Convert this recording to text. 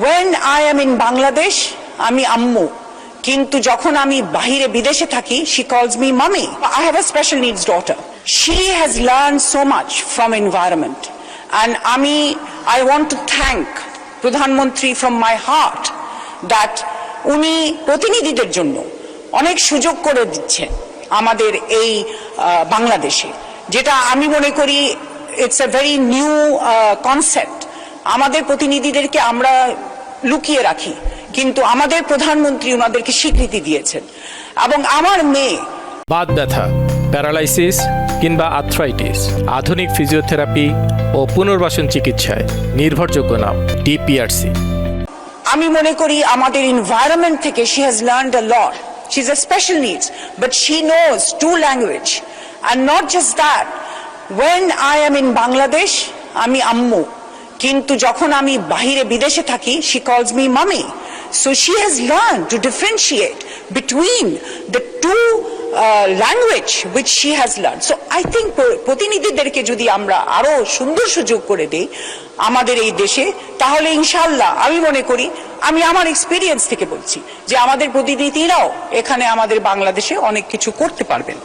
when I am in Bangladesh আমি আম্মু, কিন্তু যখন আমি বাহিরে বিদেশে থাকি she calls me mommy. I have a special needs daughter. She has learned so much from environment, and I want to thank প্রধানমন্ত্রী from my heart that উনি প্রতিনিধিদের জন্য অনেক সুযোগ করে দিচ্ছেন আমাদের এই বাংলাদেশে, যেটা আমি মনে করি it's a very new concept. আমাদের প্রতিনিধিদেরকে আমরা লুকিয়ে রাখি, কিন্তু আমাদের প্রধানমন্ত্রী ওনাদেরকে স্বীকৃতি দিয়েছেন। এবং আমার মেয়ে বাত ব্যথা, প্যারালাইসিস কিংবা আর্থ্রাইটিস, আধুনিক ফিজিওথেরাপি ও পুনর্বাসন চিকিৎসায় নির্ভরযোগ্য নাম ডিপিআরসি। আমি মনে করি আমাদের এনভায়রনমেন্ট থেকে she has learned a lot. She's a special needs, but she knows 2 language, and not just that. When I am in Bangladesh আমি আম্মু, কিন্তু যখন আমি বাহিরে বিদেশে থাকি she calls me mommy. So she has learned to differentiate between the 2 language which she has learned. So I think প্রতিনিধিদেরকে যদি আমরা আরো সুন্দর সুযোগ করে দেই আমাদের এই দেশে, তাহলে ইনশাআল্লাহ আমি মনে করি, আমি আমার এক্সপেরিয়েন্স থেকে বলছি যে আমাদের প্রতিনিধিরাও এখানে আমাদের বাংলাদেশে অনেক কিছু করতে পারবেন।